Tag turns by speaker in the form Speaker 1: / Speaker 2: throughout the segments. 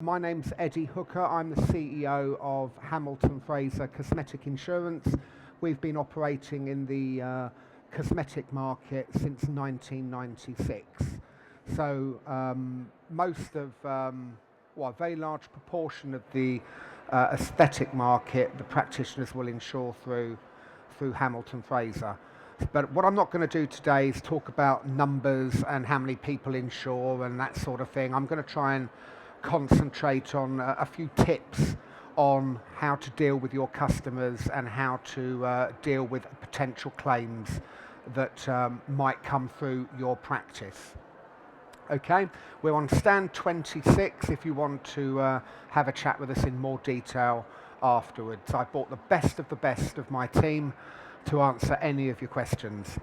Speaker 1: My name's Eddie Hooker. I'm the CEO of Hamilton Fraser Cosmetic Insurance. We've been operating in the cosmetic market since 1996. So most of, a very large proportion of the aesthetic market, the practitioners will insure through Hamilton Fraser. But what I'm not going to do today is talk about numbers and how many people insure and that sort of thing. I'm going to try and concentrate on a few tips on how to deal with your customers and how to deal with potential claims that might come through your practice. Okay, we're on stand 26 if you want to have a chat with us in more detail afterwards. I brought the best of my team to answer any of your questions.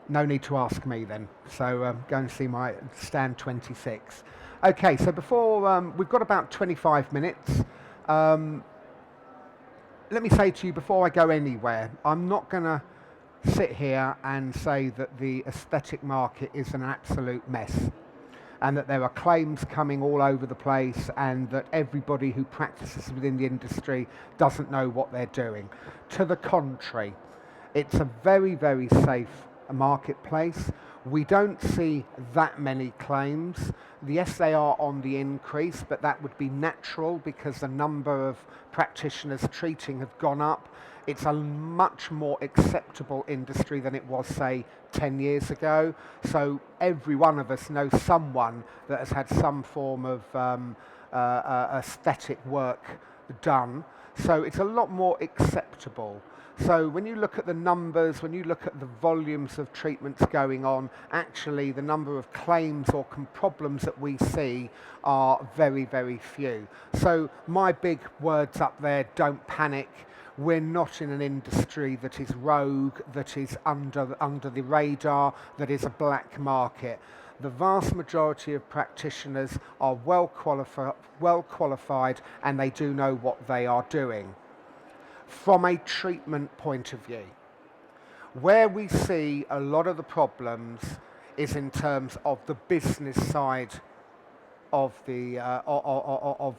Speaker 1: No need to ask me then, so go and see my stand 26. Okay, so before, we've got about 25 minutes. Let me say to you before I go anywhere, I'm not going to sit here and say that the aesthetic market is an absolute mess and that there are claims coming all over the place and that everybody who practices within the industry doesn't know what they're doing. To the contrary, it's a very, very safe marketplace. We don't see that many claims. Yes, they are on the increase, but that would be natural because the number of practitioners treating have gone up. It's a much more acceptable industry than it was, say, 10 years ago. So every one of us knows someone that has had some form of aesthetic work done. So it's a lot more acceptable. So when you look at the numbers, when you look at the volumes of treatments going on, actually the number of claims or problems that we see are very, very few. So my big words up there, don't panic. We're not in an industry that is rogue, that is under the radar, that is a black market. The vast majority of practitioners are well qualified and they do know what they are doing. From a treatment point of view, where we see a lot of the problems is in terms of the business side of the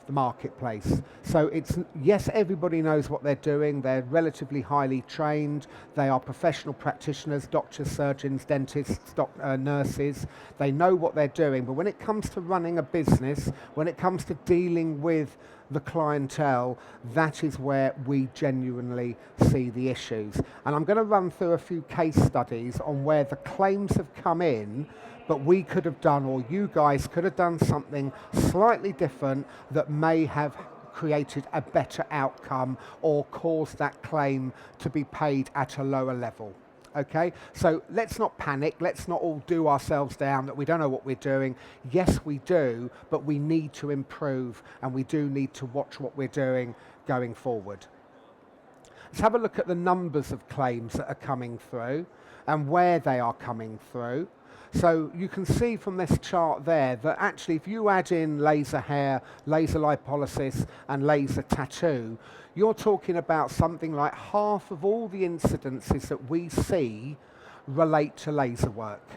Speaker 1: marketplace. So it's, yes, everybody knows what they're doing. They're relatively highly trained. They are professional practitioners, doctors, surgeons, dentists, nurses. They know what they're doing. But when it comes to running a business, when it comes to dealing with the clientele, that is where we genuinely see the issues. And I'm going to run through a few case studies on where the claims have come in, but we could have done, or you guys could have done something slightly different that may have created a better outcome or caused that claim to be paid at a lower level. Okay, so let's not panic. Let's not all do ourselves down that we don't know what we're doing. Yes, we do, but we need to improve and we do need to watch what we're doing going forward. Let's have a look at the numbers of claims that are coming through and where they are coming through. So you can see from this chart there that actually if you add in laser hair, laser lipolysis and laser tattoo, you're talking about something like half of all the incidences that we see relate to laser work.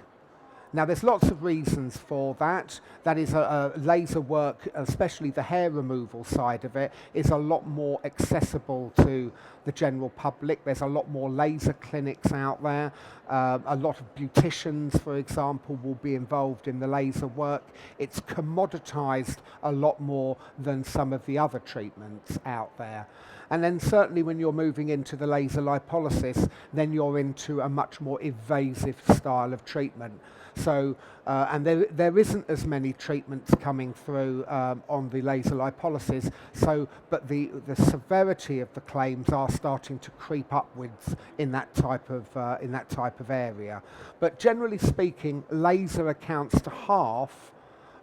Speaker 1: Now there's lots of reasons for that. That is laser work, especially the hair removal side of it, is a lot more accessible to the general public. There's a lot more laser clinics out there. A lot of beauticians, for example, will be involved in the laser work. It's commoditized a lot more than some of the other treatments out there. And then certainly when you're moving into the laser lipolysis, then you're into a much more invasive style of treatment. So, and there isn't as many treatments coming through on the laser lipolysis. So, but the severity of the claims are starting to creep upwards in that type of area. But generally speaking, laser accounts to half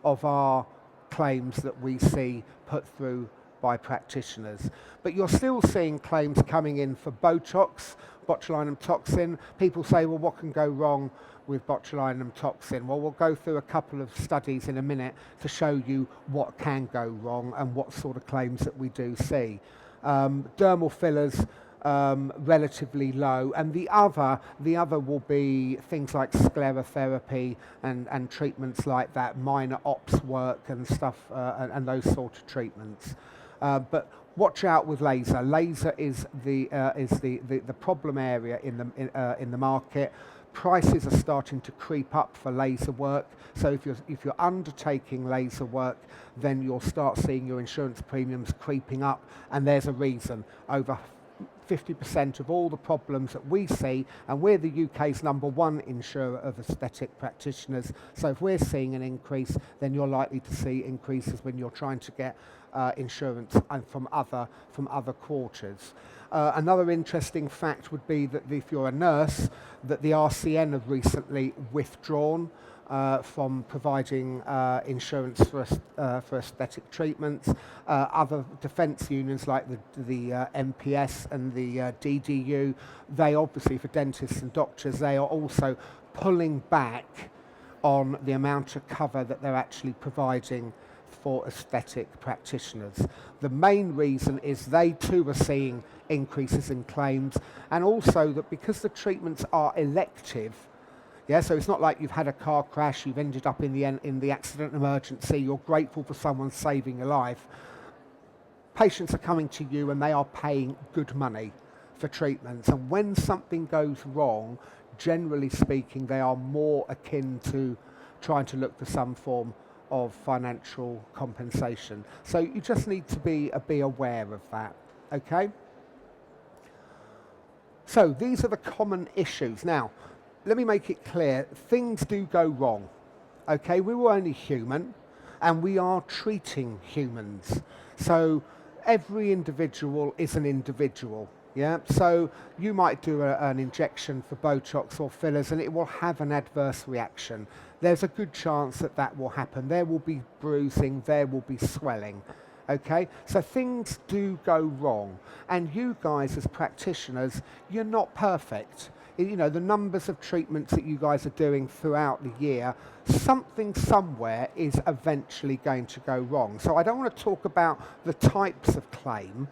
Speaker 1: of our claims that we see put through by practitioners. But you're still seeing claims coming in for Botox, botulinum toxin. People say, well, what can go wrong with botulinum toxin? Well, we'll go through a couple of studies in a minute to show you what can go wrong and what sort of claims that we do see. Dermal fillers relatively low, and the other will be things like sclerotherapy and treatments like that, minor ops work and stuff, and those sort of treatments. But watch out with laser. Laser is the problem area in the market. Prices are starting to creep up for laser work. So if you're undertaking laser work, then you'll start seeing your insurance premiums creeping up, and there's a reason. Over 50% of all the problems that we see, and we're the UK's #1 insurer of aesthetic practitioners, so if we're seeing an increase, then you're likely to see increases when you're trying to get insurance from other quarters. Another interesting fact would be that if you're a nurse, that the RCN have recently withdrawn from providing insurance for aesthetic treatments. Other defence unions like the MPS and the DDU, they obviously, for dentists and doctors, they are also pulling back on the amount of cover that they're actually providing for aesthetic practitioners. The main reason is they too are seeing increases in claims, and also that because the treatments are elective. Yeah, so it's not like you've had a car crash, you've ended up in the accident emergency, you're grateful for someone saving your life. Patients are coming to you and they are paying good money for treatments, and when something goes wrong, generally speaking, they are more akin to trying to look for some form of financial compensation. So you just need to be aware of that, okay? So these are the common issues. Now, let me make it clear, things do go wrong, okay? We were only human, and we are treating humans. So every individual is an individual, yeah? So you might do an injection for Botox or fillers, and it will have an adverse reaction. There's a good chance that that will happen. There will be bruising, there will be swelling. Okay, so things do go wrong, and you guys as practitioners, you're not perfect. You know, the numbers of treatments that you guys are doing throughout the year, something somewhere is eventually going to go wrong. So I don't want to talk about the types of claim.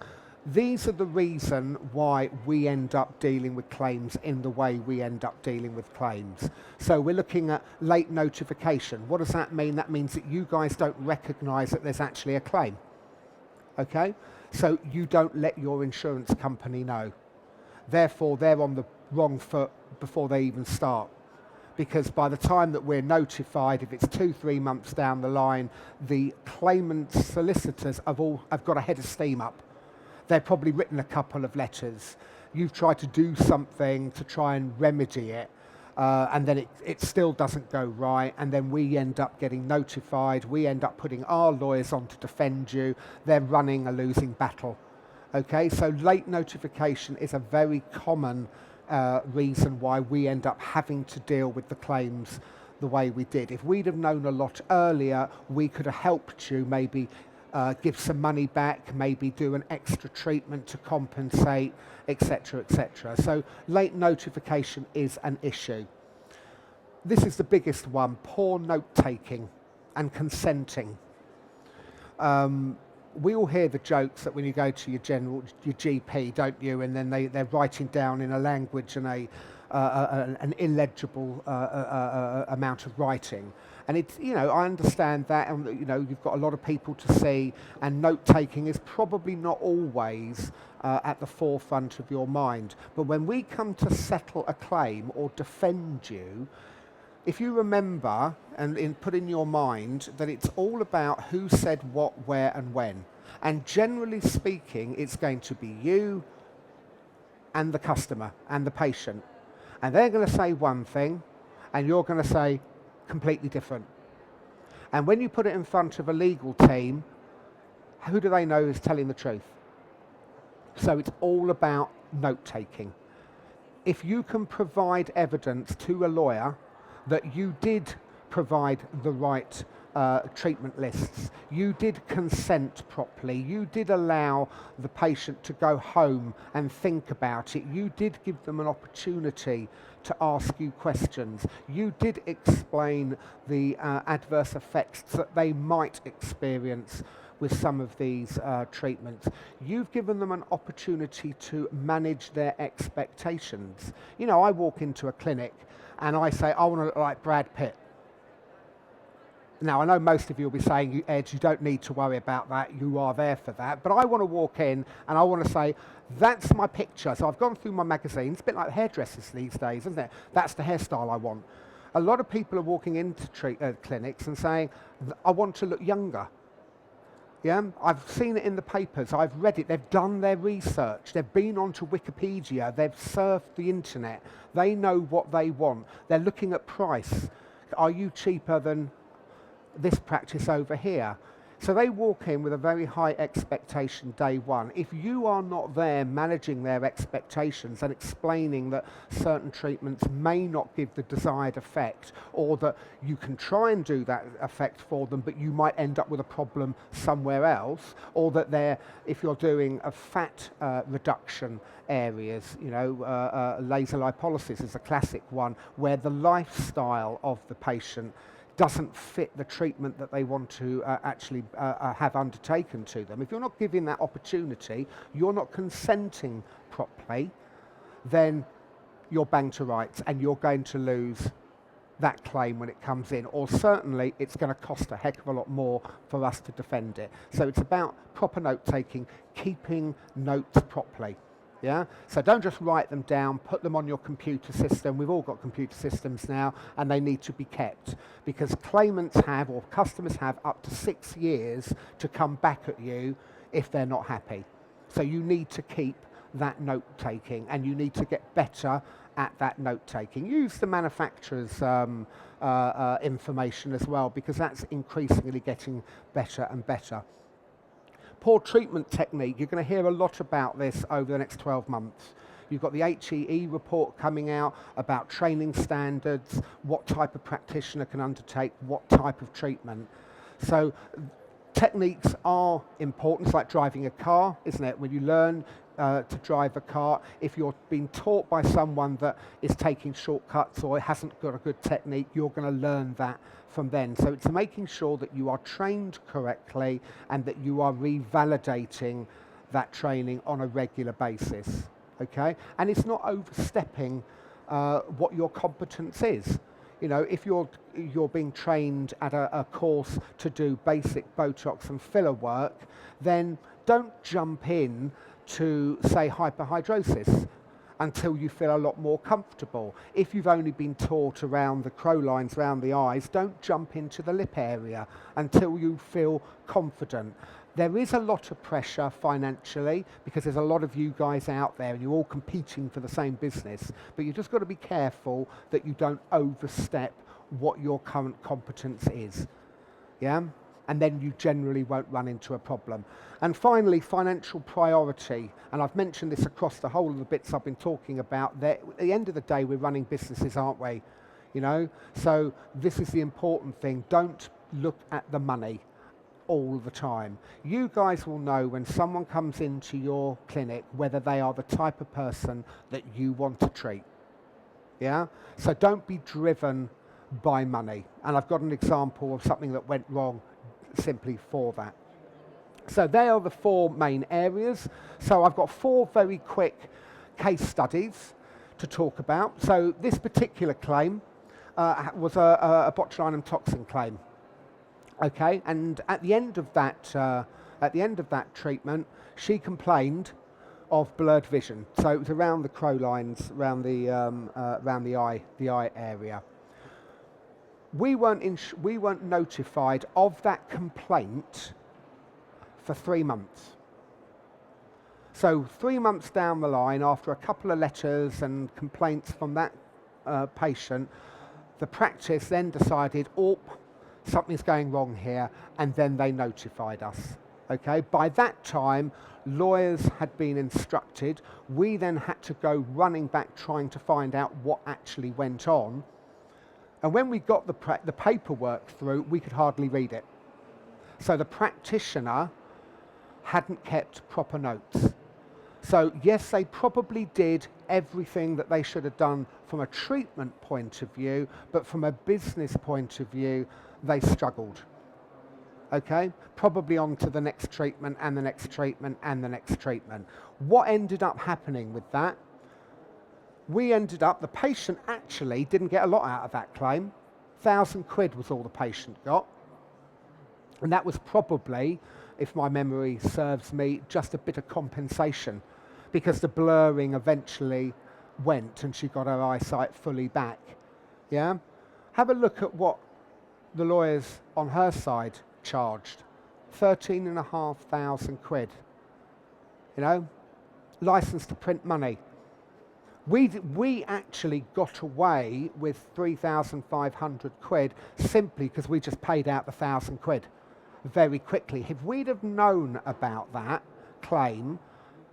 Speaker 1: These are the reason why we end up dealing with claims in the way we end up dealing with claims. So we're looking at late notification. What does that mean? That means that you guys don't recognise that there's actually a claim. Okay? So you don't let your insurance company know. Therefore, they're on the wrong foot before they even start. Because by the time that we're notified, if it's 2-3 months down the line, the claimant's solicitors have got a head of steam up. They've probably written a couple of letters. You've tried to do something to try and remedy it, and then it still doesn't go right, and then we end up getting notified. We end up putting our lawyers on to defend you. They're running a losing battle. Okay, so late notification is a very common reason why we end up having to deal with the claims the way we did. If we'd have known a lot earlier, we could have helped you, maybe give some money back, maybe do an extra treatment to compensate, etc., etc. So late notification is an issue. This is the biggest one, poor note-taking and consenting. We all hear the jokes that when you go to your GP, don't you, and then they're writing down in a language and an illegible amount of writing. And it's, you know, I understand that, and you know, you've got a lot of people to see, and note-taking is probably not always at the forefront of your mind. But when we come to settle a claim or defend you, if you remember and put in your mind that it's all about who said what, where and when. And generally speaking, it's going to be you and the customer and the patient. And they're going to say one thing, and you're going to say completely different. And when you put it in front of a legal team, who do they know is telling the truth? So it's all about note-taking. If you can provide evidence to a lawyer that you did provide the right treatment lists, you did consent properly, you did allow the patient to go home and think about it, you did give them an opportunity to ask you questions, you did explain the adverse effects that they might experience with some of these treatments. You've given them an opportunity to manage their expectations. You know, I walk into a clinic and I say, I want to look like Brad Pitt. Now, I know most of you will be saying, Ed, you don't need to worry about that. You are there for that. But I want to walk in and I want to say, that's my picture. So I've gone through my magazines, a bit like hairdressers these days, isn't it? That's the hairstyle I want. A lot of people are walking into clinics and saying, I want to look younger. Yeah, I've seen it in the papers, I've read it, they've done their research, they've been onto Wikipedia, they've surfed the internet, they know what they want. They're looking at price. Are you cheaper than this practice over here? So they walk in with a very high expectation day one. If you are not there managing their expectations and explaining that certain treatments may not give the desired effect, or that you can try and do that effect for them, but you might end up with a problem somewhere else, or that if you're doing a fat reduction areas, you know, laser lipolysis is a classic one, where the lifestyle of the patient doesn't fit the treatment that they want to actually have undertaken to them. If you're not giving that opportunity, you're not consenting properly, then you're bang to rights and you're going to lose that claim when it comes in, or certainly it's going to cost a heck of a lot more for us to defend it. So it's about proper note taking, keeping notes properly. Yeah? So don't just write them down, put them on your computer system. We've all got computer systems now, and they need to be kept, because claimants have, or customers have, up to 6 years to come back at you if they're not happy. So you need to keep that note taking, and you need to get better at that note taking. Use the manufacturer's information as well, because that's increasingly getting better and better. Poor treatment technique, you're going to hear a lot about this over the next 12 months. You've got the HEE report coming out about training standards, what type of practitioner can undertake what type of treatment. So techniques are important. It's like driving a car, isn't it? When you learn to drive a car, if you're being taught by someone that is taking shortcuts or hasn't got a good technique, you're going to learn that from then. So it's making sure that you are trained correctly and that you are revalidating that training on a regular basis. Okay? And it's not overstepping what your competence is. You know, if you're being trained at a course to do basic Botox and filler work, then don't jump in to, say, hyperhidrosis until you feel a lot more comfortable. If you've only been taught around the crow lines, around the eyes, don't jump into the lip area until you feel confident. There is a lot of pressure financially, because there's a lot of you guys out there and you're all competing for the same business, but you've just got to be careful that you don't overstep what your current competence is. Yeah? And then you generally won't run into a problem. And finally, financial priority. And I've mentioned this across the whole of the bits I've been talking about. At the end of the day, we're running businesses, aren't we? You know? So this is the important thing. Don't look at the money all the time. You guys will know when someone comes into your clinic whether they are the type of person that you want to treat. Yeah? So don't be driven by money. And I've got an example of something that went wrong simply for that. So they are the 4 main areas. So I've got 4 very quick case studies to talk about. So this particular claim was a botulinum toxin claim. Okay, and at the end of that treatment, she complained of blurred vision. So it was around the crow lines, around the eye area. We weren't notified of that complaint for 3 months. So 3 months down the line, after a couple of letters and complaints from that patient, the practice then decided, oh, something's going wrong here, and then they notified us. Okay, by that time, lawyers had been instructed. We then had to go running back trying to find out what actually went on. And when we got the paperwork through, we could hardly read it. So the practitioner hadn't kept proper notes. So yes, they probably did everything that they should have done from a treatment point of view, but from a business point of view, they struggled. Okay, probably on to the next treatment and the next treatment and the next treatment. What ended up happening with that? The patient actually didn't get a lot out of that claim. £1,000 was all the patient got. And that was probably, if my memory serves me, just a bit of compensation, because the blurring eventually went and she got her eyesight fully back. Yeah? Have a look at what the lawyers on her side charged. £13,500. You know? License to print money. We actually got away with £3,500 simply because we just paid out the £1,000 very quickly. If we'd have known about that claim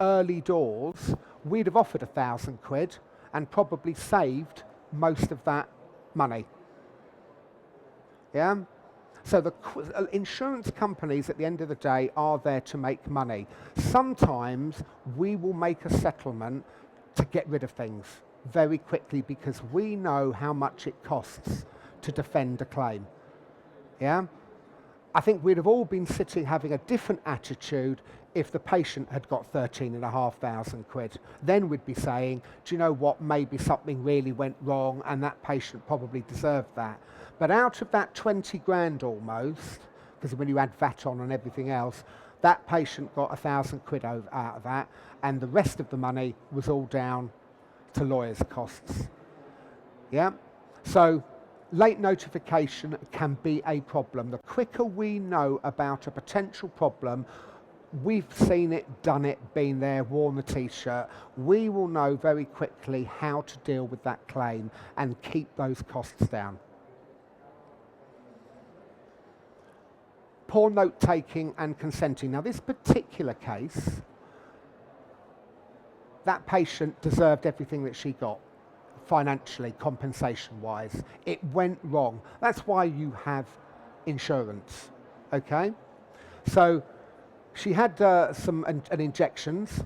Speaker 1: early doors, we'd have offered £1,000 and probably saved most of that money. Yeah? So the insurance companies at the end of the day are there to make money. Sometimes we will make a settlement to get rid of things very quickly because we know how much it costs to defend a claim. Yeah? I think we'd have all been sitting having a different attitude if the patient had got £13,500. Then we'd be saying, do you know what, maybe something really went wrong and that patient probably deserved that. But out of that 20 grand almost, because when you add VAT on and everything else, that patient got £1,000 out of that, and the rest of the money was all down to lawyers' costs. Yeah? So late notification can be a problem. The quicker we know about a potential problem, we've seen it, done it, been there, worn the t-shirt, we will know very quickly how to deal with that claim and keep those costs down. Poor note-taking and consenting. Now, this particular case, that patient deserved everything that she got, financially, compensation-wise. It went wrong. That's why you have insurance, okay? So she had some injections,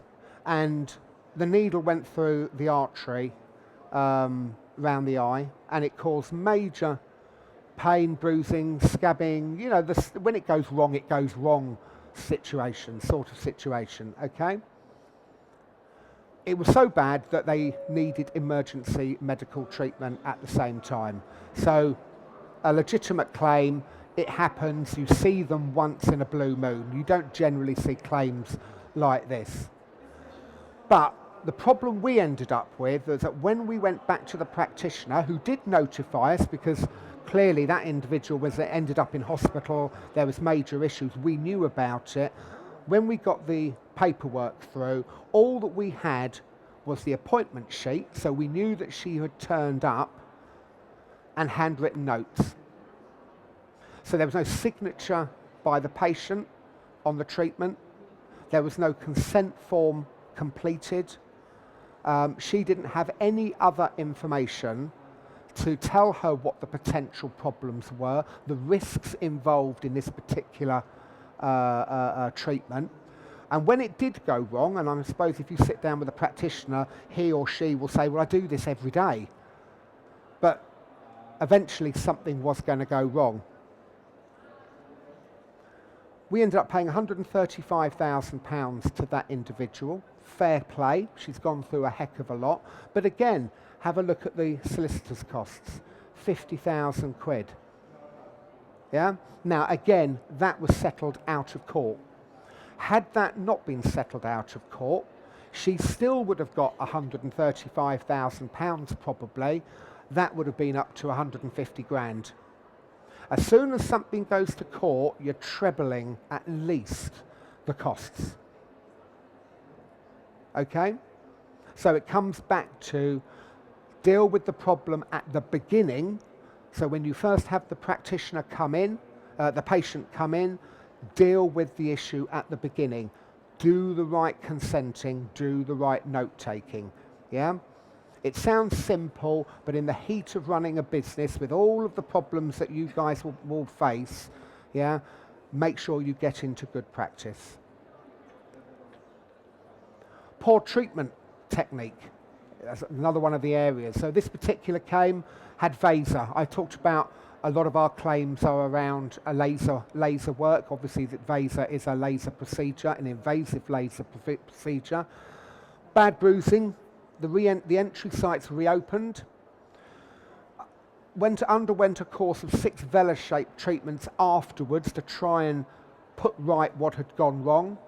Speaker 1: and the needle went through the artery around the eye, and it caused major pain, bruising, scabbing, you know, when it goes wrong sort of situation, okay? It was so bad that they needed emergency medical treatment at the same time. So a legitimate claim, it happens, you see them once in a blue moon. You don't generally see claims like this. But the problem we ended up with was that when we went back to the practitioner, who did notify us because clearly that individual ended up in hospital, there was major issues, we knew about it. When we got the paperwork through, all that we had was the appointment sheet, so we knew that she had turned up, and handwritten notes. So there was no signature by the patient on the treatment. There was no consent form completed. She didn't have any other information to tell her what the potential problems were, the risks involved in this particular treatment. And when it did go wrong, and I suppose if you sit down with a practitioner, he or she will say, well, I do this every day. But eventually something was going to go wrong. We ended up paying £135,000 to that individual. Fair play, she's gone through a heck of a lot. But again, have a look at the solicitor's costs, £50,000. Yeah? Now again, that was settled out of court. Had that not been settled out of court, she still would have got £135,000 probably. That would have been up to 150 grand. As soon as something goes to court, you're trebling at least the costs. Okay? So it comes back to deal with the problem at the beginning. So when you first have the practitioner come in, the patient come in, deal with the issue at the beginning. Do the right consenting, do the right note-taking. Yeah? It sounds simple, but in the heat of running a business with all of the problems that you guys will face, yeah, make sure you get into good practice. Poor treatment technique. That's another one of the areas. So this particular claim had Vaser. I talked about A lot of our claims are around a laser work. Obviously, the Vaser is a laser procedure, an invasive laser procedure. Bad bruising, the entry site's reopened. Underwent a course of 6 Vela-shaped treatments afterwards to try and put right what had gone wrong.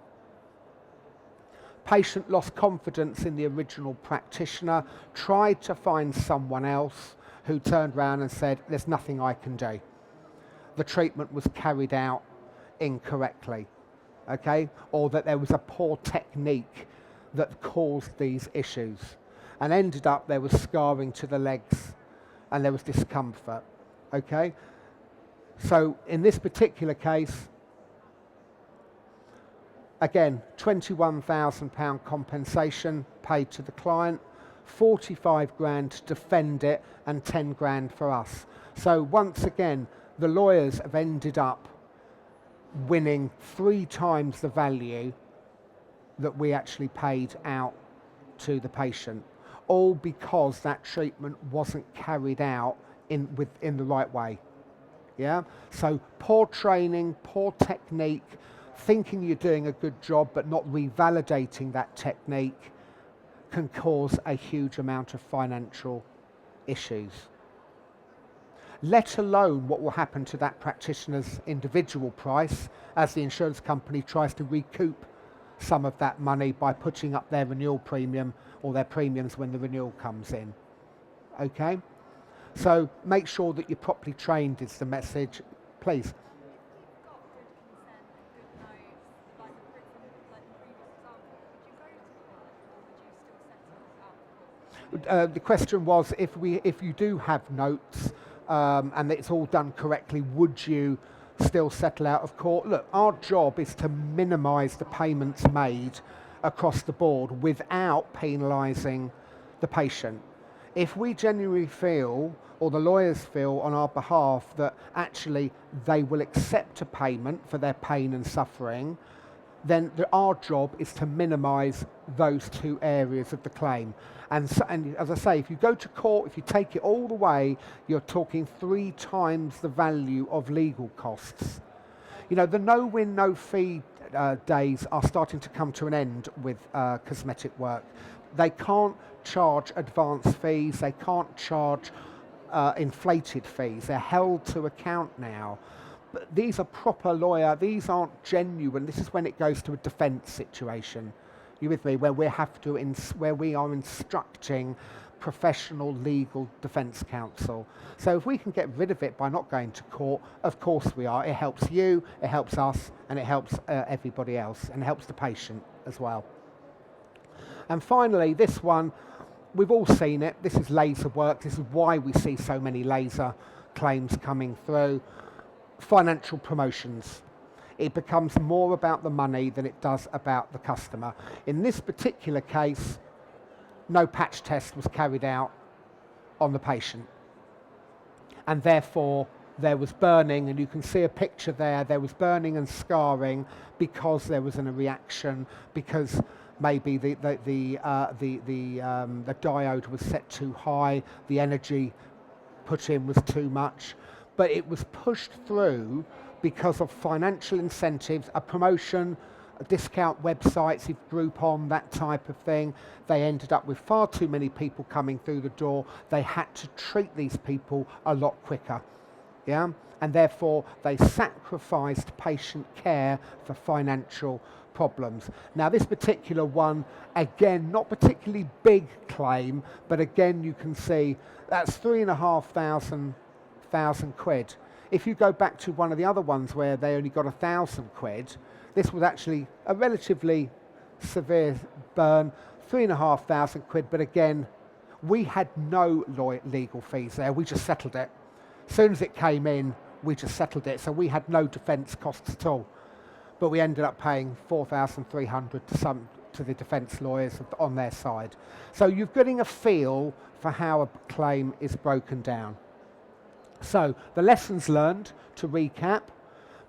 Speaker 1: Patient lost confidence in the original practitioner, tried to find someone else who turned around and said, there's nothing I can do. The treatment was carried out incorrectly, okay? Or that there was a poor technique that caused these issues. And ended up there was scarring to the legs and there was discomfort, okay? So in this particular case, again, £21,000 compensation paid to the client, 45 grand to defend it and 10 grand for us. So once again, the lawyers have ended up winning 3 times the value that we actually paid out to the patient, all because that treatment wasn't carried out in the right way. Yeah. So poor training, poor technique, thinking you're doing a good job but not revalidating that technique can cause a huge amount of financial issues. Let alone what will happen to that practitioner's individual price as the insurance company tries to recoup some of that money by putting up their renewal premium or their premiums when the renewal comes in. Okay? So make sure that you're properly trained is the message, please. The question was, if you do have notes and it's all done correctly, would you still settle out of court? Look, our job is to minimise the payments made across the board without penalising the patient. If we genuinely feel, or the lawyers feel on our behalf, that actually they will accept a payment for their pain and suffering, then our job is to minimise those 2 areas of the claim. And as I say, if you go to court, if you take it all the way, you're talking 3 times the value of legal costs. You know, the no-win, no-fee days are starting to come to an end with cosmetic work. They can't charge advance fees, they can't charge inflated fees. They're held to account now. But these are proper lawyer, these aren't genuine. This is when it goes to a defence situation. You with me? Where we are instructing professional legal defence counsel. So if we can get rid of it by not going to court, of course we are. It helps you, it helps us, and it helps everybody else, and helps the patient as well. And finally, this one, we've all seen it. This is laser work. This is why we see so many laser claims coming through. Financial promotions. It becomes more about the money than it does about the customer. In this particular case, no patch test was carried out on the patient. And therefore, there was burning, and you can see a picture there. There was burning and scarring because there was a reaction, because maybe the diode was set too high, the energy put in was too much. But it was pushed through because of financial incentives, a promotion, a discount websites, Groupon, that type of thing. They ended up with far too many people coming through the door. They had to treat these people a lot quicker, yeah? And therefore, they sacrificed patient care for financial problems. Now, this particular one, again, not particularly big claim, but again, you can see that's £3,500 quid. If you go back to one of the other ones where they only got £1,000, this was actually a relatively severe burn, £3,500 quid. But again, we had no legal fees there. We just settled it. As soon as it came in, we just settled it. So we had no defence costs at all. But we ended up paying £4,300 to the defence lawyers on their side. So you're getting a feel for how a claim is broken down. So the lessons learned, to recap,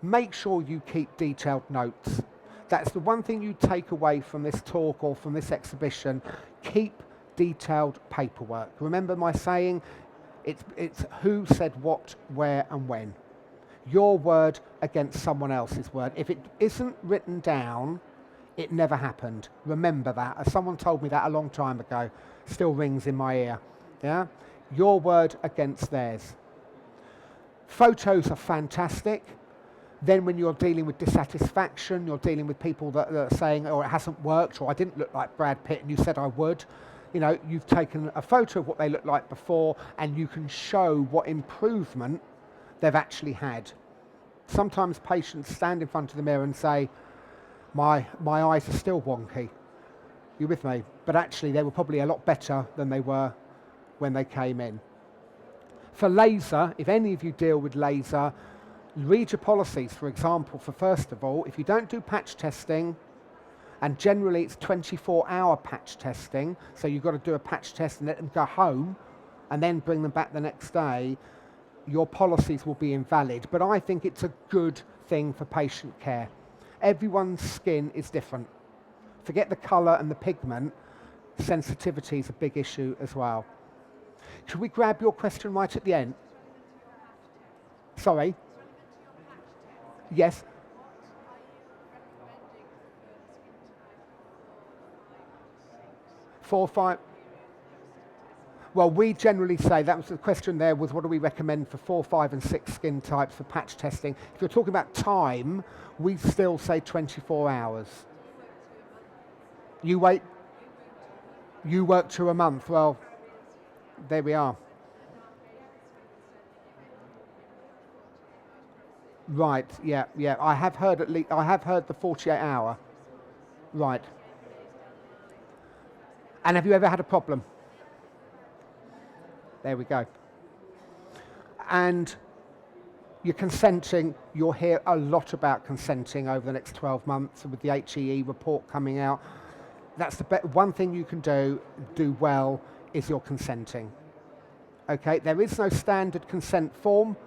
Speaker 1: make sure you keep detailed notes. That's the one thing you take away from this talk or from this exhibition. Keep detailed paperwork. Remember my saying, It's who said what, where and when. Your word against someone else's word. If it isn't written down, it never happened. Remember that. As someone told me that a long time ago, still rings in my ear. Yeah? Your word against theirs. Photos are fantastic. Then when you're dealing with dissatisfaction, you're dealing with people that are saying, oh, it hasn't worked, or I didn't look like Brad Pitt and you said I would. You know, you've taken a photo of what they looked like before and you can show what improvement they've actually had. Sometimes patients stand in front of the mirror and say, my eyes are still wonky. You with me? But actually they were probably a lot better than they were when they came in. For laser, if any of you deal with laser, read your policies. For example, for first of all, if you don't do patch testing, and generally it's 24-hour patch testing, so you've got to do a patch test and let them go home and then bring them back the next day, your policies will be invalid. But I think it's a good thing for patient care. Everyone's skin is different. Forget the colour and the pigment, sensitivity is a big issue as well. Should we grab your question right at the end? Sorry? Yes? Four, five. Well, we generally say, that was the question there, was what do we recommend for 4, 5 and 6 skin types for patch testing. If you're talking about time, we still say 24 hours. You wait, you work to a month. Well, there we are. Right, yeah. I have heard the 48-hour. Right. And have you ever had a problem? There we go. And you're consenting. You'll hear a lot about consenting over the next 12 months with the HEE report coming out. That's the one thing you can do well is your consenting. Okay, there is no standard consent form.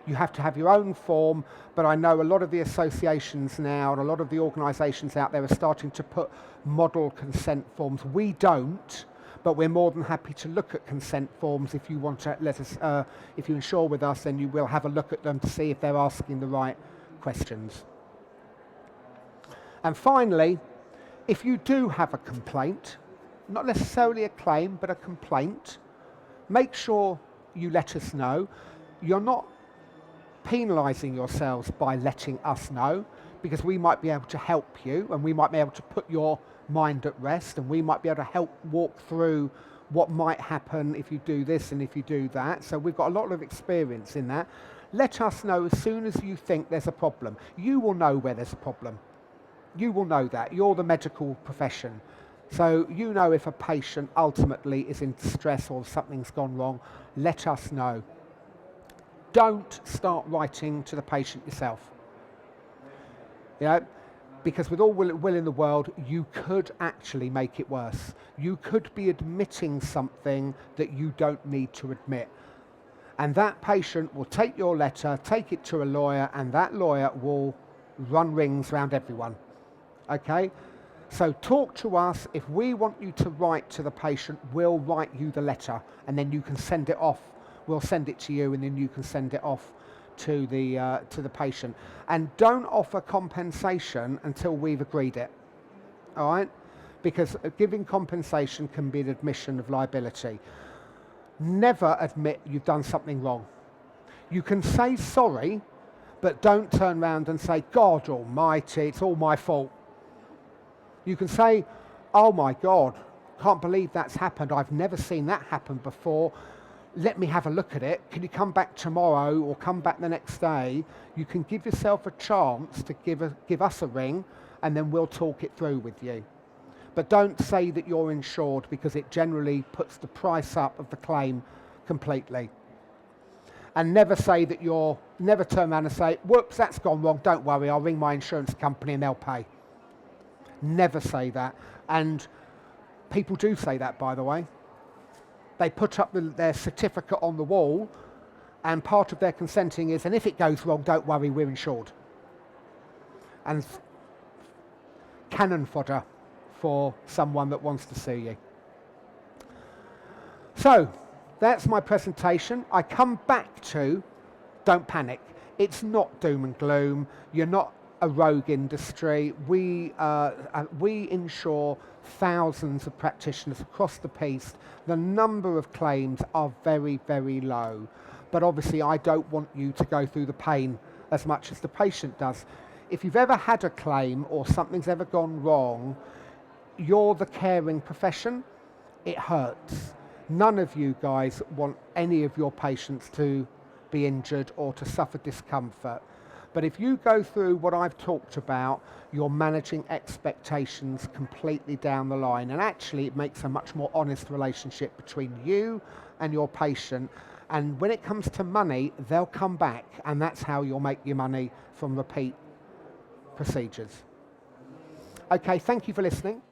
Speaker 1: You have to have your own form, but I know a lot of the associations now and a lot of the organisations out there are starting to put model consent forms. We don't, but we're more than happy to look at consent forms. If you want to let us, if you insure with us, then you will have a look at them to see if they're asking the right questions. And finally, if you do have a complaint, not necessarily a claim, but a complaint, make sure you let us know. You're not penalising yourselves by letting us know, because we might be able to help you and we might be able to put your mind at rest, and we might be able to help walk through what might happen if you do this and if you do that. So we've got a lot of experience in that. Let us know as soon as you think there's a problem. You will know where there's a problem. You will know that. You're the medical profession. So you know if a patient ultimately is in distress or something's gone wrong. Let us know. Don't start writing to the patient yourself. You know, because with all will in the world, you could actually make it worse. You could be admitting something that you don't need to admit. And that patient will take your letter, take it to a lawyer, and that lawyer will run rings around everyone. Okay? So talk to us. If we want you to write to the patient, we'll write you the letter, and then you can send it off. We'll send it to you, and then you can send it off to the patient. And don't offer compensation until we've agreed it. All right? Because giving compensation can be an admission of liability. Never admit you've done something wrong. You can say sorry, but don't turn around and say, God almighty, it's all my fault. You can say, oh my God, can't believe that's happened. I've never seen that happen before. Let me have a look at it. Can you come back tomorrow or come back the next day? You can give yourself a chance to give us a ring, and then we'll talk it through with you. But don't say that you're insured, because it generally puts the price up of the claim completely. And never say that never turn around and say, whoops, that's gone wrong, don't worry, I'll ring my insurance company and they'll pay. Never say that. And people do say that, by the way. They put up their certificate on the wall, and part of their consenting is, and if it goes wrong, don't worry, we're insured. And cannon fodder for someone that wants to sue you. So, That's my presentation. I come back to, don't panic. It's not doom and gloom. You're not a rogue industry. We insure thousands of practitioners across the piece. The number of claims are very, very low. But obviously I don't want you to go through the pain as much as the patient does. If you've ever had a claim or something's ever gone wrong, you're the caring profession. It hurts. None of you guys want any of your patients to be injured or to suffer discomfort. But if you go through what I've talked about, you're managing expectations completely down the line. And actually it makes a much more honest relationship between you and your patient. And when it comes to money, they'll come back, and that's how you'll make your money from repeat procedures. Okay, thank you for listening.